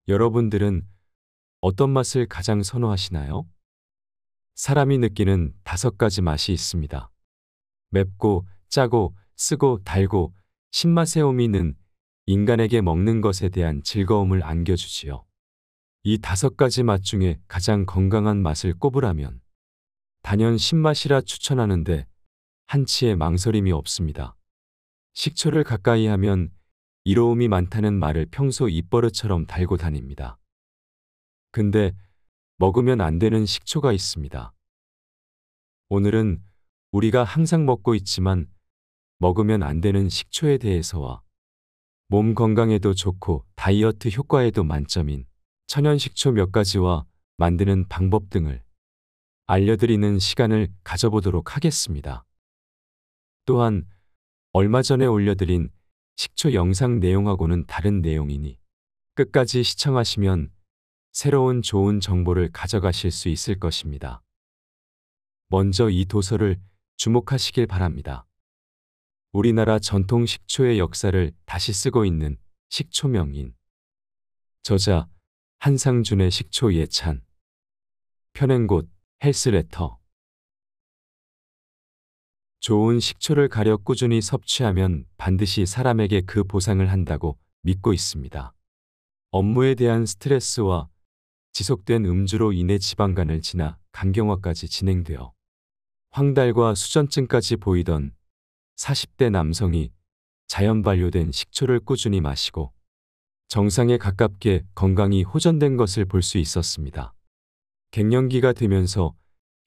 여러분들은 어떤 맛을 가장 선호하시나요? 사람이 느끼는 5가지 맛이 있습니다. 맵고, 짜고, 쓰고, 달고, 신맛의 오미는 인간에게 먹는 것에 대한 즐거움을 안겨주지요. 이 5가지 맛 중에 가장 건강한 맛을 꼽으라면 단연 신맛이라 추천하는데 한치의 망설임이 없습니다. 식초를 가까이 하면 이로움이 많다는 말을 평소 입버릇처럼 달고 다닙니다. 근데 먹으면 안 되는 식초가 있습니다. 오늘은 우리가 항상 먹고 있지만 먹으면 안 되는 식초에 대해서와 몸 건강에도 좋고 다이어트 효과에도 만점인 천연식초 몇 가지와 만드는 방법 등을 알려드리는 시간을 가져보도록 하겠습니다. 또한 얼마 전에 올려드린 식초 영상 내용하고는 다른 내용이니 끝까지 시청하시면 새로운 좋은 정보를 가져가실 수 있을 것입니다. 먼저 이 도서를 주목하시길 바랍니다. 우리나라 전통 식초의 역사를 다시 쓰고 있는 식초명인 저자 한상준의 식초 예찬 펴낸 곳 헬스레터 좋은 식초를 가려 꾸준히 섭취하면 반드시 사람에게 그 보상을 한다고 믿고 있습니다. 업무에 대한 스트레스와 지속된 음주로 인해 지방간을 지나 간경화까지 진행되어 황달과 수전증까지 보이던 40대 남성이 자연 발효된 식초를 꾸준히 마시고 정상에 가깝게 건강이 호전된 것을 볼 수 있었습니다. 갱년기가 되면서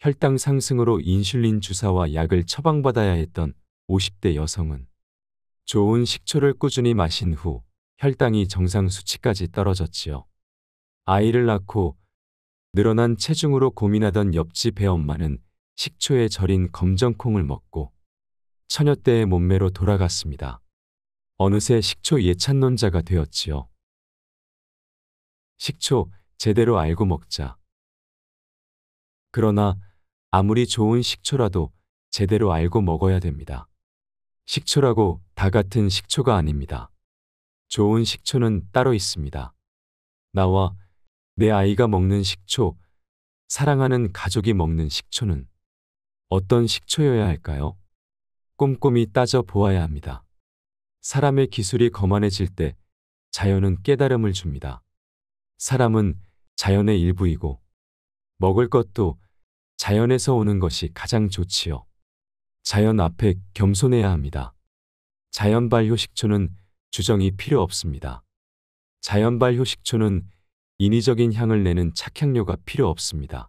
혈당 상승으로 인슐린 주사와 약을 처방받아야 했던 50대 여성은 좋은 식초를 꾸준히 마신 후 혈당이 정상 수치까지 떨어졌지요. 아이를 낳고 늘어난 체중으로 고민하던 옆집 애엄마는 식초에 절인 검정콩을 먹고 처녀때의 몸매로 돌아갔습니다. 어느새 식초 예찬론자가 되었지요. 식초 제대로 알고 먹자. 그러나 아무리 좋은 식초라도 제대로 알고 먹어야 됩니다. 식초라고 다 같은 식초가 아닙니다. 좋은 식초는 따로 있습니다. 나와 내 아이가 먹는 식초, 사랑하는 가족이 먹는 식초는 어떤 식초여야 할까요? 꼼꼼히 따져 보아야 합니다. 사람의 기술이 거만해질 때 자연은 깨달음을 줍니다. 사람은 자연의 일부이고 먹을 것도 자연에서 오는 것이 가장 좋지요. 자연 앞에 겸손해야 합니다. 자연 발효 식초는 주정이 필요 없습니다. 자연 발효 식초는 인위적인 향을 내는 착향료가 필요 없습니다.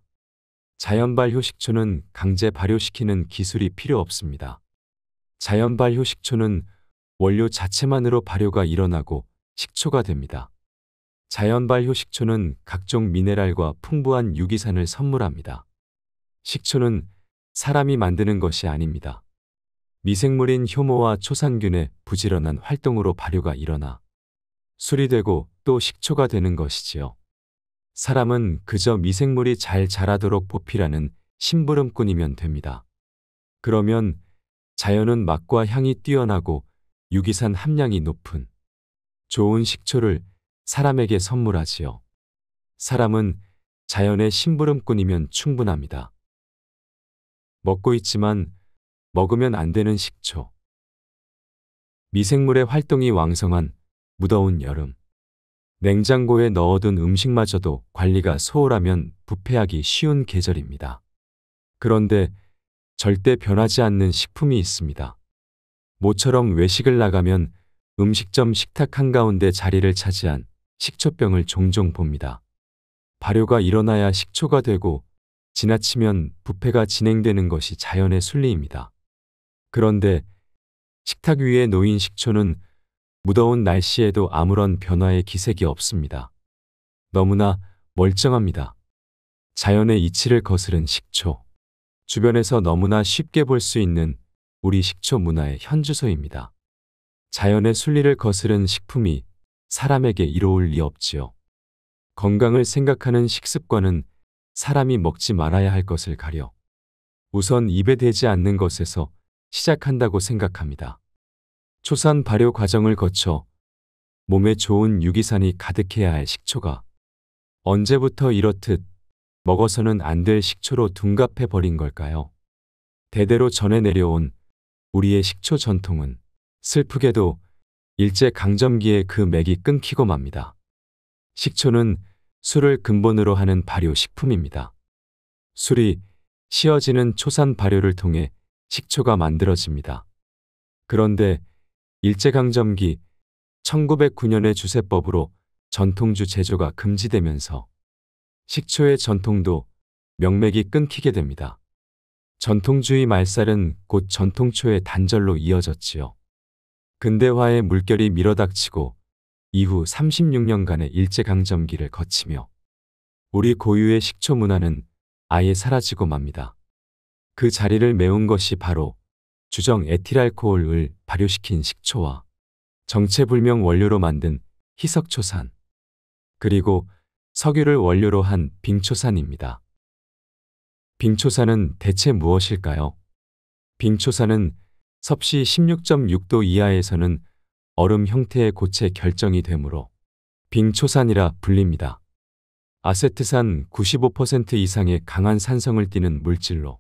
자연 발효 식초는 강제 발효시키는 기술이 필요 없습니다. 자연 발효 식초는 원료 자체만으로 발효가 일어나고 식초가 됩니다. 자연 발효 식초는 각종 미네랄과 풍부한 유기산을 선물합니다. 식초는 사람이 만드는 것이 아닙니다. 미생물인 효모와 초산균의 부지런한 활동으로 발효가 일어나 술이 되고 또 식초가 되는 것이지요. 사람은 그저 미생물이 잘 자라도록 보필하는 심부름꾼이면 됩니다. 그러면 자연은 맛과 향이 뛰어나고 유기산 함량이 높은 좋은 식초를 사람에게 선물하지요. 사람은 자연의 심부름꾼이면 충분합니다. 먹고 있지만 먹으면 안 되는 식초. 미생물의 활동이 왕성한 무더운 여름. 냉장고에 넣어둔 음식마저도 관리가 소홀하면 부패하기 쉬운 계절입니다. 그런데 절대 변하지 않는 식품이 있습니다. 모처럼 외식을 나가면 음식점 식탁 한가운데 자리를 차지한 식초병을 종종 봅니다. 발효가 일어나야 식초가 되고 지나치면 부패가 진행되는 것이 자연의 순리입니다. 그런데 식탁 위에 놓인 식초는 무더운 날씨에도 아무런 변화의 기색이 없습니다. 너무나 멀쩡합니다. 자연의 이치를 거스른 식초. 주변에서 너무나 쉽게 볼 수 있는 우리 식초 문화의 현주소입니다. 자연의 순리를 거스른 식품이 사람에게 이로울 리 없지요. 건강을 생각하는 식습관은 사람이 먹지 말아야 할 것을 가려 우선 입에 대지 않는 것에서 시작한다고 생각합니다. 초산 발효 과정을 거쳐 몸에 좋은 유기산이 가득해야 할 식초가 언제부터 이렇듯 먹어서는 안 될 식초로 둔갑해 버린 걸까요? 대대로 전해 내려온 우리의 식초 전통은 슬프게도 일제강점기에 그 맥이 끊기고 맙니다. 식초는 술을 근본으로 하는 발효식품입니다. 술이 씌어지는 초산 발효를 통해 식초가 만들어집니다. 그런데 일제강점기 1909년의 주세법으로 전통주 제조가 금지되면서 식초의 전통도 명맥이 끊기게 됩니다. 전통주의 말살은 곧 전통초의 단절로 이어졌지요. 근대화의 물결이 밀어닥치고 이후 36년간의 일제강점기를 거치며 우리 고유의 식초 문화는 아예 사라지고 맙니다. 그 자리를 메운 것이 바로 주정 에틸알코올을 발효시킨 식초와 정체불명 원료로 만든 희석초산, 그리고 석유를 원료로 한 빙초산입니다. 빙초산은 대체 무엇일까요? 빙초산은 섭씨 16.6도 이하에서는 얼음 형태의 고체 결정이 되므로 빙초산이라 불립니다. 아세트산 95% 이상의 강한 산성을 띠는 물질로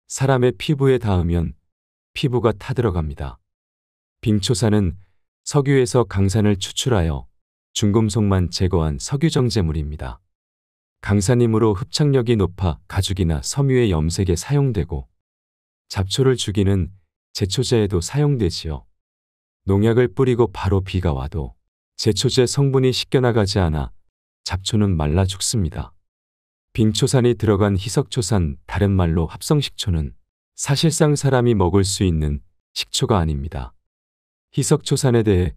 사람의 피부에 닿으면 피부가 타들어갑니다. 빙초산은 석유에서 강산을 추출하여 중금속만 제거한 석유정제물입니다. 강산이므로 흡착력이 높아 가죽이나 섬유의 염색에 사용되고 잡초를 죽이는 제초제에도 사용되지요. 농약을 뿌리고 바로 비가 와도 제초제 성분이 씻겨나가지 않아 잡초는 말라 죽습니다. 빙초산이 들어간 희석초산, 다른 말로 합성식초는 사실상 사람이 먹을 수 있는 식초가 아닙니다. 희석초산에 대해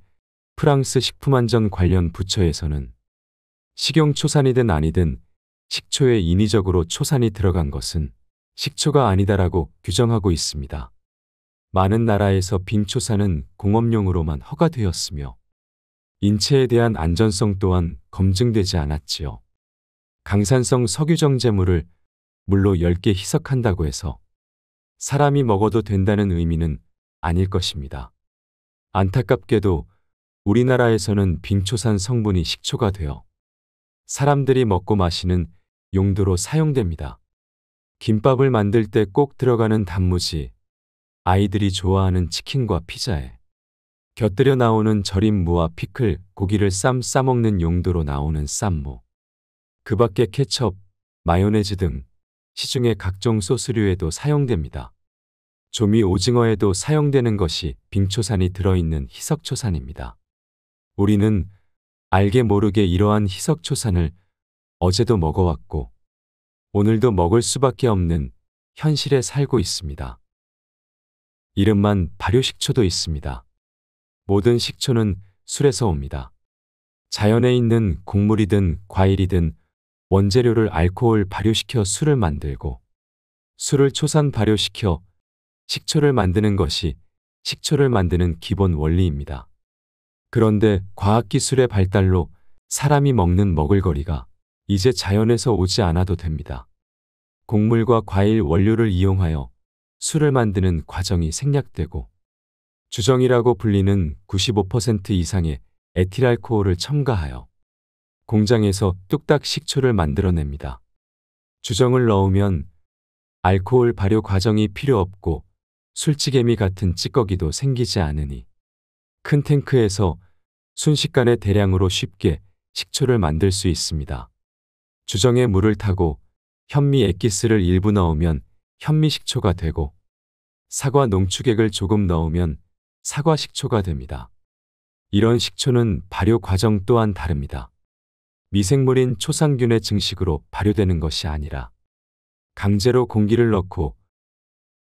프랑스 식품안전 관련 부처에서는 식용초산이든 아니든 식초에 인위적으로 초산이 들어간 것은 식초가 아니다라고 규정하고 있습니다. 많은 나라에서 빙초산은 공업용으로만 허가되었으며 인체에 대한 안전성 또한 검증되지 않았지요. 강산성 석유정제물을 물로 10개 희석한다고 해서 사람이 먹어도 된다는 의미는 아닐 것입니다. 안타깝게도 우리나라에서는 빙초산 성분이 식초가 되어 사람들이 먹고 마시는 용도로 사용됩니다. 김밥을 만들 때 꼭 들어가는 단무지, 아이들이 좋아하는 치킨과 피자에 곁들여 나오는 절인 무와 피클, 고기를 싸먹는 용도로 나오는 쌈무, 그 밖에 케첩, 마요네즈 등 시중의 각종 소스류에도 사용됩니다. 조미 오징어에도 사용되는 것이 빙초산이 들어있는 희석초산입니다. 우리는 알게 모르게 이러한 희석초산을 어제도 먹어왔고 오늘도 먹을 수밖에 없는 현실에 살고 있습니다. 이름만 발효식초도 있습니다. 모든 식초는 술에서 옵니다. 자연에 있는 곡물이든 과일이든 원재료를 알코올 발효시켜 술을 만들고 술을 초산 발효시켜 식초를 만드는 것이 식초를 만드는 기본 원리입니다. 그런데 과학기술의 발달로 사람이 먹는 먹을거리가 이제 자연에서 오지 않아도 됩니다. 곡물과 과일 원료를 이용하여 술을 만드는 과정이 생략되고 주정이라고 불리는 95% 이상의 에틸알코올을 첨가하여 공장에서 뚝딱 식초를 만들어냅니다. 주정을 넣으면 알코올 발효 과정이 필요 없고 술찌개미 같은 찌꺼기도 생기지 않으니 큰 탱크에서 순식간에 대량으로 쉽게 식초를 만들 수 있습니다. 주정에 물을 타고 현미 액기스를 일부 넣으면 현미식초가 되고 사과 농축액을 조금 넣으면 사과식초가 됩니다. 이런 식초는 발효 과정 또한 다릅니다. 미생물인 초상균의 증식으로 발효되는 것이 아니라 강제로 공기를 넣고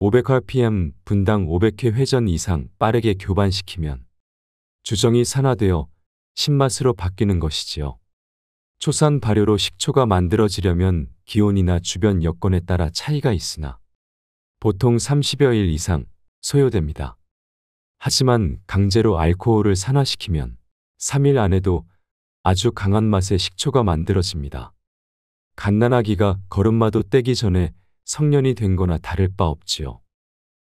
500rpm 분당 500회 회전 이상 빠르게 교반시키면 주정이 산화되어 신맛으로 바뀌는 것이지요. 초산 발효로 식초가 만들어지려면 기온이나 주변 여건에 따라 차이가 있으나 보통 30여일 이상 소요됩니다. 하지만 강제로 알코올을 산화시키면 3일 안에도 아주 강한 맛의 식초가 만들어집니다. 갓난아기가 걸음마도 떼기 전에 성년이 된 거나 다를 바 없지요.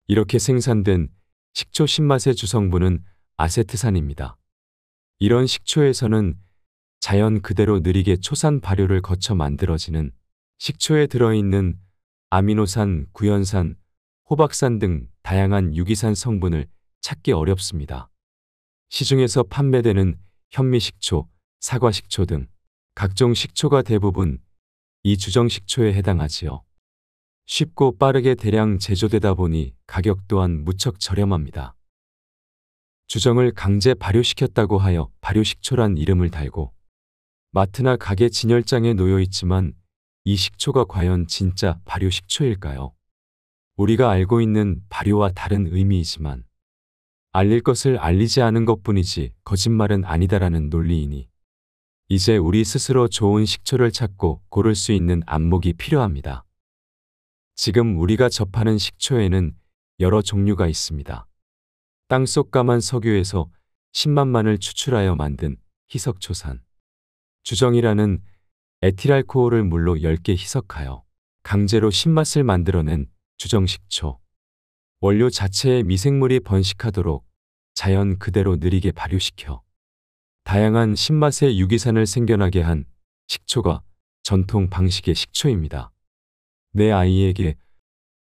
이렇게 생산된 식초 신맛의 주성분은 아세트산입니다. 이런 식초에서는 자연 그대로 느리게 초산 발효를 거쳐 만들어지는 식초에 들어있는 아미노산, 구연산, 호박산 등 다양한 유기산 성분을 찾기 어렵습니다. 시중에서 판매되는 현미식초, 사과식초 등 각종 식초가 대부분 이 주정식초에 해당하지요. 쉽고 빠르게 대량 제조되다 보니 가격 또한 무척 저렴합니다. 주정을 강제 발효시켰다고 하여 발효식초란 이름을 달고 마트나 가게 진열장에 놓여 있지만 이 식초가 과연 진짜 발효식초일까요? 우리가 알고 있는 발효와 다른 의미이지만 알릴 것을 알리지 않은 것뿐이지 거짓말은 아니다라는 논리이니 이제 우리 스스로 좋은 식초를 찾고 고를 수 있는 안목이 필요합니다. 지금 우리가 접하는 식초에는 여러 종류가 있습니다. 땅속 까만 석유에서 10만만을 추출하여 만든 희석초산, 주정이라는 에틸알코올을 물로 10개 희석하여 강제로 신맛을 만들어낸 주정식초, 원료 자체에 미생물이 번식하도록 자연 그대로 느리게 발효시켜 다양한 신맛의 유기산을 생겨나게 한 식초가 전통 방식의 식초입니다. 내 아이에게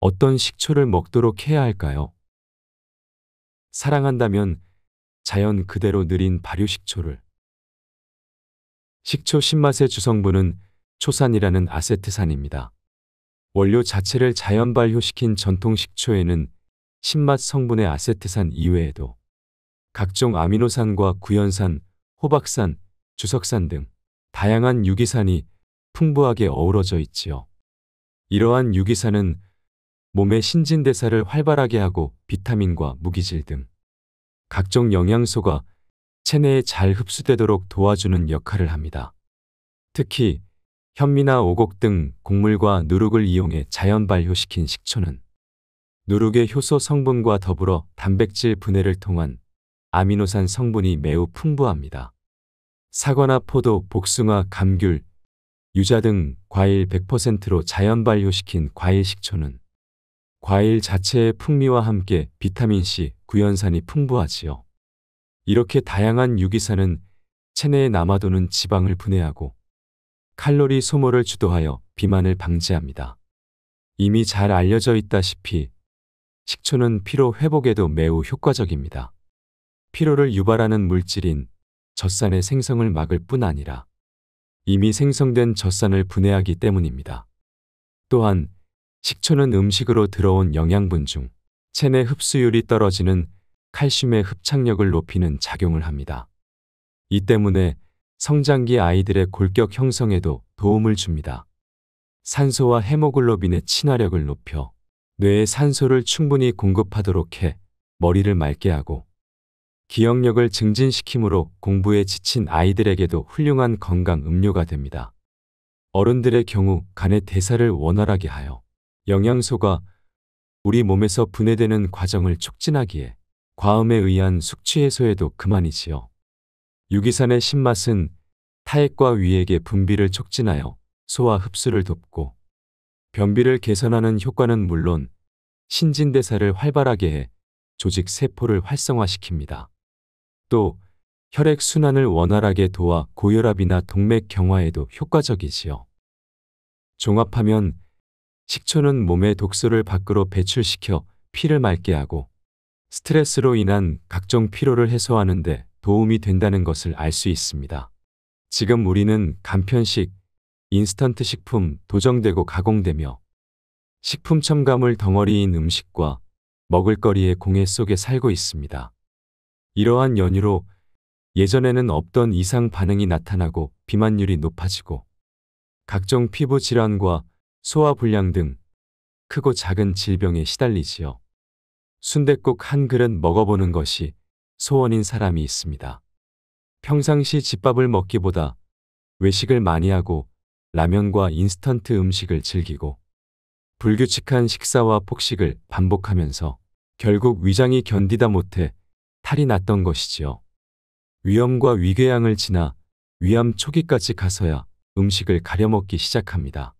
어떤 식초를 먹도록 해야 할까요? 사랑한다면 자연 그대로 느린 발효식초를. 식초 신맛의 주성분은 초산이라는 아세트산입니다. 원료 자체를 자연 발효시킨 전통 식초에는 신맛 성분의 아세트산 이외에도 각종 아미노산과 구연산, 호박산, 주석산 등 다양한 유기산이 풍부하게 어우러져 있지요. 이러한 유기산은 몸의 신진대사를 활발하게 하고 비타민과 무기질 등 각종 영양소가 체내에 잘 흡수되도록 도와주는 역할을 합니다. 특히 현미나 오곡 등 곡물과 누룩을 이용해 자연 발효시킨 식초는 누룩의 효소 성분과 더불어 단백질 분해를 통한 아미노산 성분이 매우 풍부합니다. 사과나 포도, 복숭아, 감귤, 유자 등 과일 100%로 자연 발효시킨 과일 식초는 과일 자체의 풍미와 함께 비타민C, 구연산이 풍부하지요. 이렇게 다양한 유기산은 체내에 남아도는 지방을 분해하고 칼로리 소모를 주도하여 비만을 방지합니다. 이미 잘 알려져 있다시피 식초는 피로 회복에도 매우 효과적입니다. 피로를 유발하는 물질인 젖산의 생성을 막을 뿐 아니라 이미 생성된 젖산을 분해하기 때문입니다. 또한 식초는 음식으로 들어온 영양분 중 체내 흡수율이 떨어지는 칼슘의 흡착력을 높이는 작용을 합니다. 이 때문에 성장기 아이들의 골격 형성에도 도움을 줍니다. 산소와 헤모글로빈의 친화력을 높여 뇌에 산소를 충분히 공급하도록 해 머리를 맑게 하고 기억력을 증진시키므로 공부에 지친 아이들에게도 훌륭한 건강 음료가 됩니다. 어른들의 경우 간의 대사를 원활하게 하여 영양소가 우리 몸에서 분해되는 과정을 촉진하기에 과음에 의한 숙취 해소에도 그만이지요. 유기산의 신맛은 타액과 위액의 분비를 촉진하여 소화 흡수를 돕고 변비를 개선하는 효과는 물론 신진대사를 활발하게 해 조직 세포를 활성화시킵니다. 또 혈액 순환을 원활하게 도와 고혈압이나 동맥 경화에도 효과적이지요. 종합하면 식초는 몸의 독소를 밖으로 배출시켜 피를 맑게 하고 스트레스로 인한 각종 피로를 해소하는 데 도움이 된다는 것을 알 수 있습니다. 지금 우리는 간편식, 인스턴트 식품 도정되고 가공되며 식품 첨가물 덩어리인 음식과 먹을거리의 공해 속에 살고 있습니다. 이러한 연유로 예전에는 없던 이상 반응이 나타나고 비만율이 높아지고 각종 피부 질환과 소화불량 등 크고 작은 질병에 시달리지요. 순댓국 한 그릇 먹어보는 것이 소원인 사람이 있습니다. 평상시 집밥을 먹기보다 외식을 많이 하고 라면과 인스턴트 음식을 즐기고 불규칙한 식사와 폭식을 반복하면서 결국 위장이 견디다 못해 탈이 났던 것이지요. 위염과 위궤양을 지나 위암 초기까지 가서야 음식을 가려먹기 시작합니다.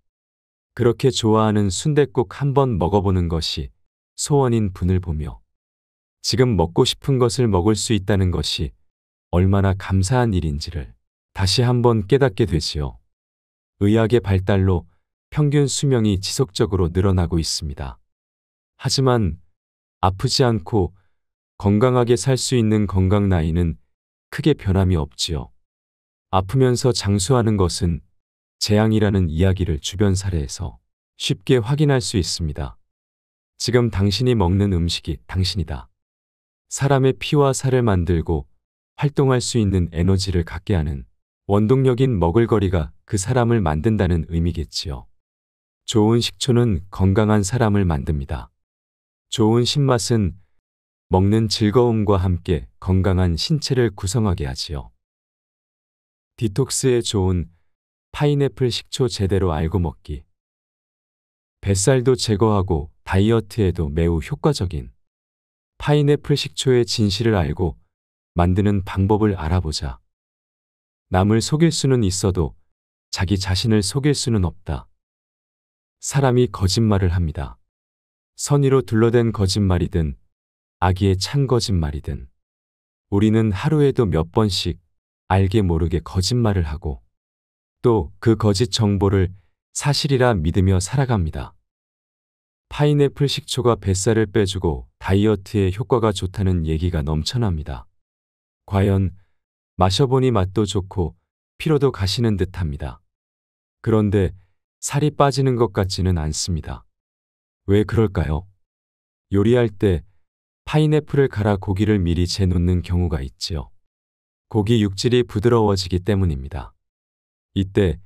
그렇게 좋아하는 순댓국 한번 먹어보는 것이 소원인 분을 보며 지금 먹고 싶은 것을 먹을 수 있다는 것이 얼마나 감사한 일인지를 다시 한번 깨닫게 되지요. 의학의 발달로 평균 수명이 지속적으로 늘어나고 있습니다. 하지만 아프지 않고 건강하게 살 수 있는 건강 나이는 크게 변함이 없지요. 아프면서 장수하는 것은 재앙이라는 이야기를 주변 사례에서 쉽게 확인할 수 있습니다. 지금 당신이 먹는 음식이 당신이다. 사람의 피와 살을 만들고 활동할 수 있는 에너지를 갖게 하는 원동력인 먹을거리가 그 사람을 만든다는 의미겠지요. 좋은 식초는 건강한 사람을 만듭니다. 좋은 신맛은 먹는 즐거움과 함께 건강한 신체를 구성하게 하지요. 디톡스에 좋은 파인애플 식초 제대로 알고 먹기. 뱃살도 제거하고 다이어트에도 매우 효과적인 파인애플 식초의 진실을 알고 만드는 방법을 알아보자. 남을 속일 수는 있어도 자기 자신을 속일 수는 없다. 사람이 거짓말을 합니다. 선의로 둘러댄 거짓말이든 악의에 찬 거짓말이든 우리는 하루에도 몇 번씩 알게 모르게 거짓말을 하고 또 그 거짓 정보를 사실이라 믿으며 살아갑니다. 파인애플 식초가 뱃살을 빼주고 다이어트에 효과가 좋다는 얘기가 넘쳐납니다. 과연 마셔보니 맛도 좋고 피로도 가시는 듯합니다. 그런데 살이 빠지는 것 같지는 않습니다. 왜 그럴까요? 요리할 때 파인애플을 갈아 고기를 미리 재놓는 경우가 있지요. 고기 육질이 부드러워지기 때문입니다. 이때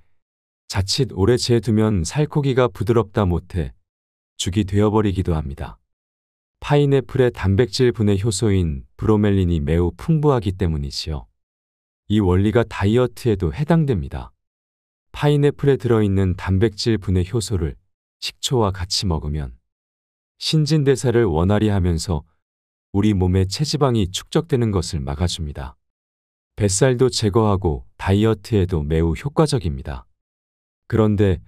자칫 오래 재두면 살코기가 부드럽다 못해 죽이 되어버리기도 합니다. 파인애플의 단백질 분해 효소인 브로멜린이 매우 풍부하기 때문이지요. 이 원리가 다이어트에도 해당됩니다. 파인애플에 들어있는 단백질 분해 효소를 식초와 같이 먹으면 신진대사를 원활히 하면서 우리 몸의 체지방이 축적되는 것을 막아줍니다. 뱃살도 제거하고 다이어트에도 매우 효과적입니다. 그런데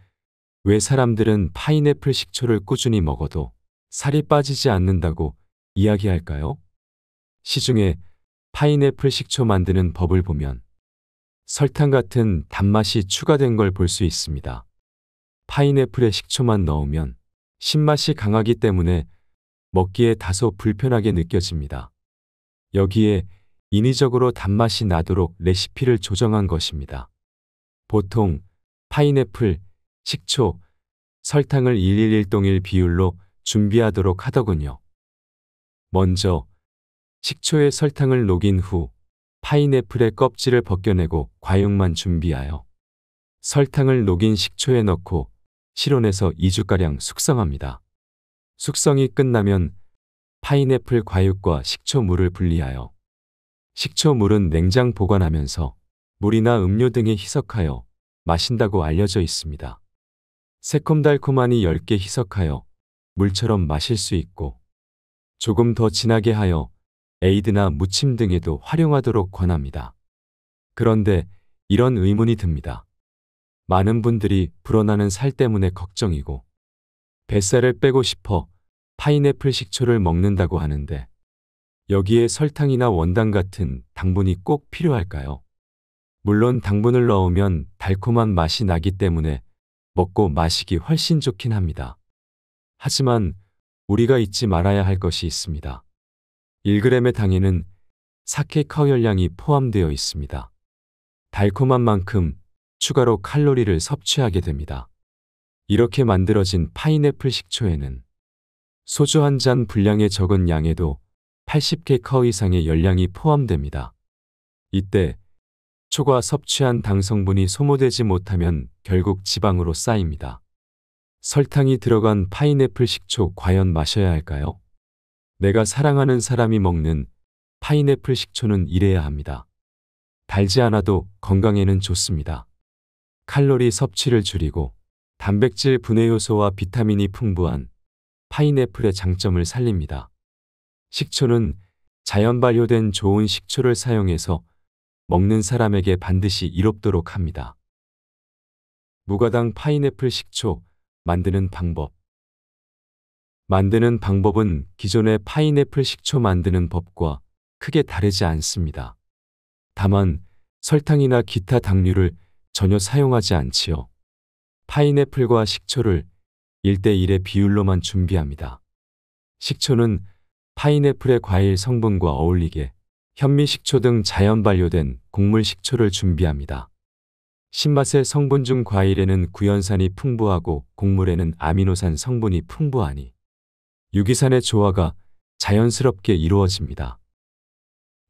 왜 사람들은 파인애플 식초를 꾸준히 먹어도 살이 빠지지 않는다고 이야기할까요? 시중에 파인애플 식초 만드는 법을 보면 설탕 같은 단맛이 추가된 걸 볼 수 있습니다. 파인애플에 식초만 넣으면 신맛이 강하기 때문에 먹기에 다소 불편하게 느껴집니다. 여기에 인위적으로 단맛이 나도록 레시피를 조정한 것입니다. 보통 파인애플, 식초, 설탕을 1:1 비율로 준비하도록 하더군요. 먼저 식초에 설탕을 녹인 후 파인애플의 껍질을 벗겨내고 과육만 준비하여 설탕을 녹인 식초에 넣고 실온에서 2주가량 숙성합니다. 숙성이 끝나면 파인애플 과육과 식초물을 분리하여 식초물은 냉장 보관하면서 물이나 음료 등에 희석하여 마신다고 알려져 있습니다. 새콤달콤하니 10개 희석하여 물처럼 마실 수 있고 조금 더 진하게 하여 에이드나 무침 등에도 활용하도록 권합니다. 그런데 이런 의문이 듭니다. 많은 분들이 불어나는 살 때문에 걱정이고 뱃살을 빼고 싶어 파인애플 식초를 먹는다고 하는데 여기에 설탕이나 원당 같은 당분이 꼭 필요할까요? 물론 당분을 넣으면 달콤한 맛이 나기 때문에 먹고 마시기 훨씬 좋긴 합니다. 하지만 우리가 잊지 말아야 할 것이 있습니다. 1g의 당에는 사케 카로리량이 포함되어 있습니다. 달콤한 만큼 추가로 칼로리를 섭취하게 됩니다. 이렇게 만들어진 파인애플 식초에는 소주 한 잔 분량의 적은 양에도 80kcal 이상의 열량이 포함됩니다. 이때 초과 섭취한 당 성분이 소모되지 못하면 결국 지방으로 쌓입니다. 설탕이 들어간 파인애플 식초 과연 마셔야 할까요? 내가 사랑하는 사람이 먹는 파인애플 식초는 이래야 합니다. 달지 않아도 건강에는 좋습니다. 칼로리 섭취를 줄이고 단백질 분해 요소와 비타민이 풍부한 파인애플의 장점을 살립니다. 식초는 자연 발효된 좋은 식초를 사용해서 먹는 사람에게 반드시 이롭도록 합니다. 무가당 파인애플 식초 만드는 방법. 만드는 방법은 기존의 파인애플 식초 만드는 법과 크게 다르지 않습니다. 다만 설탕이나 기타 당류를 전혀 사용하지 않지요. 파인애플과 식초를 1대1의 비율로만 준비합니다. 식초는 파인애플의 과일 성분과 어울리게 현미식초 등 자연 발효된 곡물 식초를 준비합니다. 신맛의 성분 중 과일에는 구연산이 풍부하고 곡물에는 아미노산 성분이 풍부하니 유기산의 조화가 자연스럽게 이루어집니다.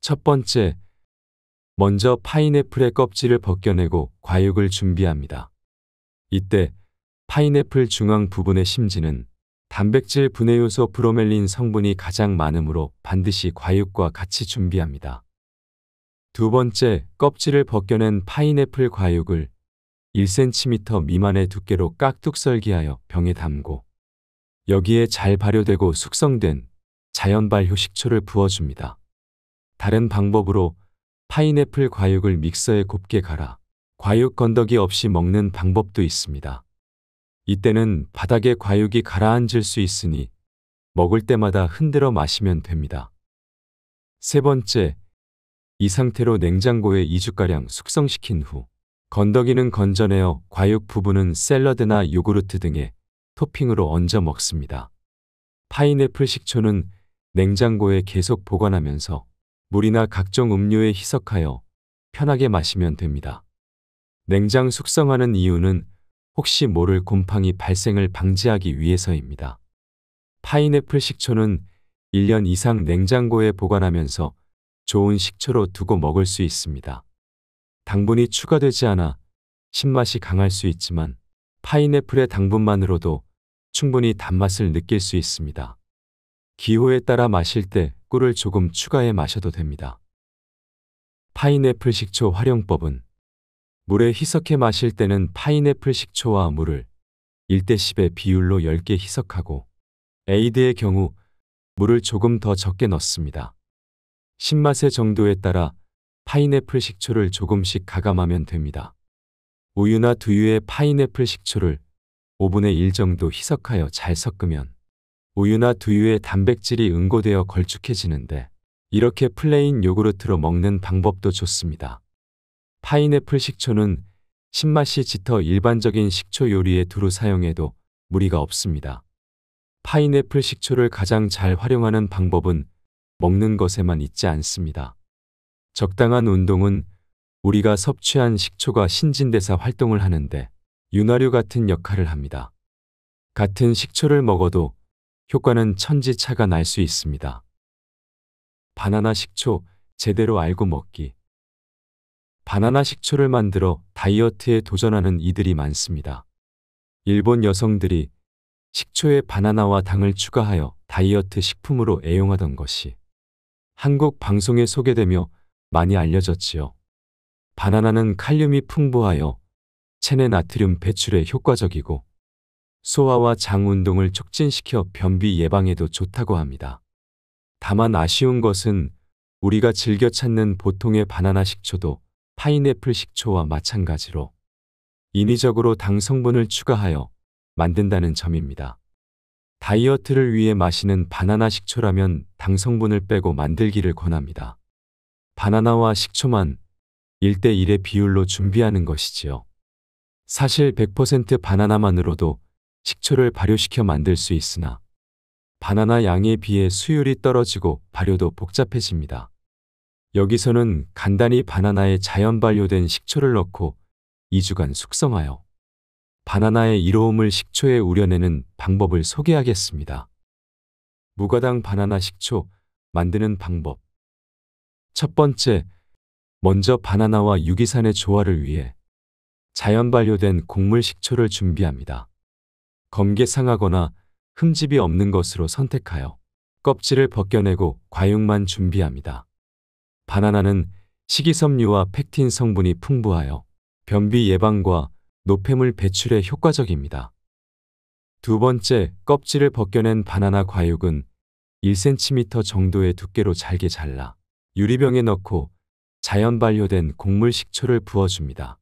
첫 번째, 먼저 파인애플의 껍질을 벗겨내고 과육을 준비합니다. 이때 파인애플 중앙 부분의 심지는 단백질 분해 요소 브로멜린 성분이 가장 많으므로 반드시 과육과 같이 준비합니다. 두 번째, 껍질을 벗겨낸 파인애플 과육을 1cm 미만의 두께로 깍둑 썰기하여 병에 담고 여기에 잘 발효되고 숙성된 자연 발효 식초를 부어줍니다. 다른 방법으로 파인애플 과육을 믹서에 곱게 갈아 과육 건더기 없이 먹는 방법도 있습니다. 이때는 바닥에 과육이 가라앉을 수 있으니 먹을 때마다 흔들어 마시면 됩니다. 세 번째, 이 상태로 냉장고에 2주가량 숙성시킨 후 건더기는 건져내어 과육 부분은 샐러드나 요구르트 등의 토핑으로 얹어 먹습니다. 파인애플 식초는 냉장고에 계속 보관하면서 물이나 각종 음료에 희석하여 편하게 마시면 됩니다. 냉장 숙성하는 이유는 혹시 모를 곰팡이 발생을 방지하기 위해서입니다. 파인애플 식초는 1년 이상 냉장고에 보관하면서 좋은 식초로 두고 먹을 수 있습니다. 당분이 추가되지 않아 신맛이 강할 수 있지만 파인애플의 당분만으로도 충분히 단맛을 느낄 수 있습니다. 기호에 따라 마실 때 꿀을 조금 추가해 마셔도 됩니다. 파인애플 식초 활용법은 물에 희석해 마실 때는 파인애플 식초와 물을 1대10의 비율로 10개 희석하고 에이드의 경우 물을 조금 더 적게 넣습니다. 신맛의 정도에 따라 파인애플 식초를 조금씩 가감하면 됩니다. 우유나 두유에 파인애플 식초를 5분의 1 정도 희석하여 잘 섞으면 우유나 두유의 단백질이 응고되어 걸쭉해지는데 이렇게 플레인 요구르트로 먹는 방법도 좋습니다. 파인애플 식초는 신맛이 짙어 일반적인 식초 요리에 두루 사용해도 무리가 없습니다. 파인애플 식초를 가장 잘 활용하는 방법은 먹는 것에만 있지 않습니다. 적당한 운동은 우리가 섭취한 식초가 신진대사 활동을 하는데 윤활유 같은 역할을 합니다. 같은 식초를 먹어도 효과는 천지차가 날 수 있습니다. 바나나 식초 제대로 알고 먹기. 바나나 식초를 만들어 다이어트에 도전하는 이들이 많습니다. 일본 여성들이 식초에 바나나와 당을 추가하여 다이어트 식품으로 애용하던 것이 한국 방송에 소개되며 많이 알려졌지요. 바나나는 칼륨이 풍부하여 체내 나트륨 배출에 효과적이고 소화와 장 운동을 촉진시켜 변비 예방에도 좋다고 합니다. 다만 아쉬운 것은 우리가 즐겨 찾는 보통의 바나나 식초도 파인애플 식초와 마찬가지로 인위적으로 당 성분을 추가하여 만든다는 점입니다. 다이어트를 위해 마시는 바나나 식초라면 당 성분을 빼고 만들기를 권합니다. 바나나와 식초만 1대1의 비율로 준비하는 것이지요. 사실 100% 바나나만으로도 식초를 발효시켜 만들 수 있으나 바나나 양에 비해 수율이 떨어지고 발효도 복잡해집니다. 여기서는 간단히 바나나에 자연 발효된 식초를 넣고 2주간 숙성하여 바나나의 이로움을 식초에 우려내는 방법을 소개하겠습니다. 무가당 바나나 식초 만드는 방법. 첫 번째, 먼저 바나나와 유기산의 조화를 위해 자연 발효된 곡물 식초를 준비합니다. 검게 상하거나 흠집이 없는 것으로 선택하여 껍질을 벗겨내고 과육만 준비합니다. 바나나는 식이섬유와 펙틴 성분이 풍부하여 변비 예방과 노폐물 배출에 효과적입니다. 두 번째, 껍질을 벗겨낸 바나나 과육은 1cm 정도의 두께로 잘게 잘라 유리병에 넣고 자연 발효된 곡물 식초를 부어줍니다.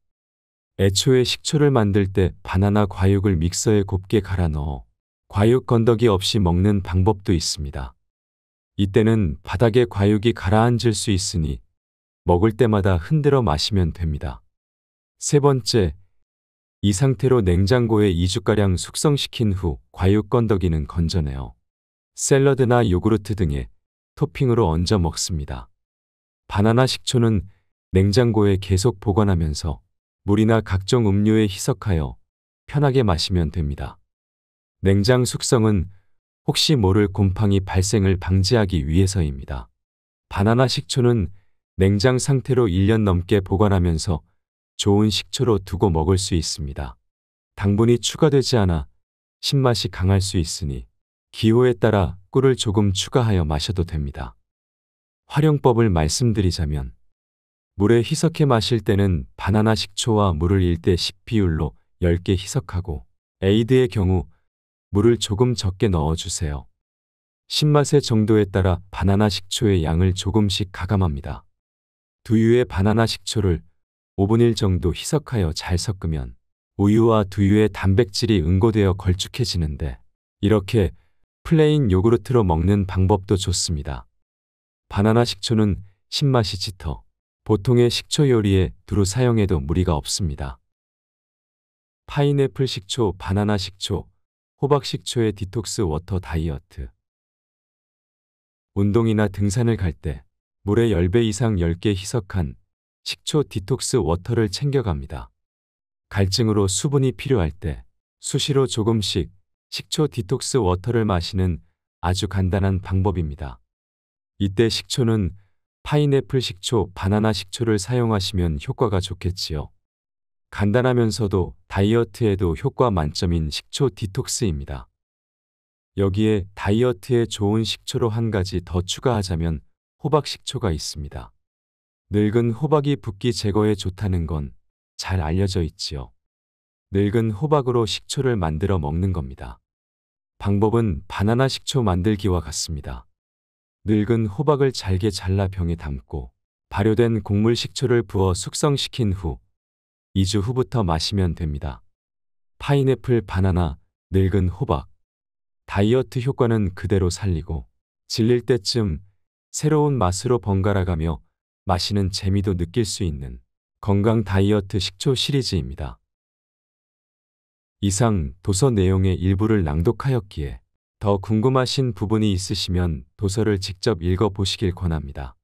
애초에 식초를 만들 때 바나나 과육을 믹서에 곱게 갈아 넣어 과육 건더기 없이 먹는 방법도 있습니다. 이때는 바닥에 과육이 가라앉을 수 있으니 먹을 때마다 흔들어 마시면 됩니다. 세 번째, 이 상태로 냉장고에 2주가량 숙성시킨 후 과육 건더기는 건져내어 샐러드나 요구르트 등에 토핑으로 얹어 먹습니다. 바나나 식초는 냉장고에 계속 보관하면서 물이나 각종 음료에 희석하여 편하게 마시면 됩니다. 냉장 숙성은 혹시 모를 곰팡이 발생을 방지하기 위해서입니다. 바나나 식초는 냉장 상태로 1년 넘게 보관하면서 좋은 식초로 두고 먹을 수 있습니다. 당분이 추가되지 않아 신맛이 강할 수 있으니 기호에 따라 꿀을 조금 추가하여 마셔도 됩니다. 활용법을 말씀드리자면 물에 희석해 마실 때는 바나나 식초와 물을 1대 10 비율로 10개 희석하고 에이드의 경우 물을 조금 적게 넣어주세요. 신맛의 정도에 따라 바나나 식초의 양을 조금씩 가감합니다. 두유의 바나나 식초를 5분의 1 정도 희석하여 잘 섞으면 우유와 두유의 단백질이 응고되어 걸쭉해지는데 이렇게 플레인 요구르트로 먹는 방법도 좋습니다. 바나나 식초는 신맛이 짙어 보통의 식초 요리에 두루 사용해도 무리가 없습니다. 파인애플 식초, 바나나 식초, 호박 식초의 디톡스 워터 다이어트. 운동이나 등산을 갈 때 물에 10배 이상 10개 희석한 식초 디톡스 워터를 챙겨갑니다. 갈증으로 수분이 필요할 때 수시로 조금씩 식초 디톡스 워터를 마시는 아주 간단한 방법입니다. 이때 식초는 파인애플 식초, 바나나 식초를 사용하시면 효과가 좋겠지요. 간단하면서도 다이어트에도 효과 만점인 식초 디톡스입니다. 여기에 다이어트에 좋은 식초로 한 가지 더 추가하자면 호박 식초가 있습니다. 늙은 호박이 붓기 제거에 좋다는 건 잘 알려져 있지요. 늙은 호박으로 식초를 만들어 먹는 겁니다. 방법은 바나나 식초 만들기와 같습니다. 늙은 호박을 잘게 잘라 병에 담고 발효된 곡물 식초를 부어 숙성시킨 후 2주 후부터 마시면 됩니다. 파인애플, 바나나, 늙은 호박. 다이어트 효과는 그대로 살리고 질릴 때쯤 새로운 맛으로 번갈아가며 마시는 재미도 느낄 수 있는 건강 다이어트 식초 시리즈입니다. 이상 도서 내용의 일부를 낭독하였기에 더 궁금하신 부분이 있으시면 도서를 직접 읽어보시길 권합니다.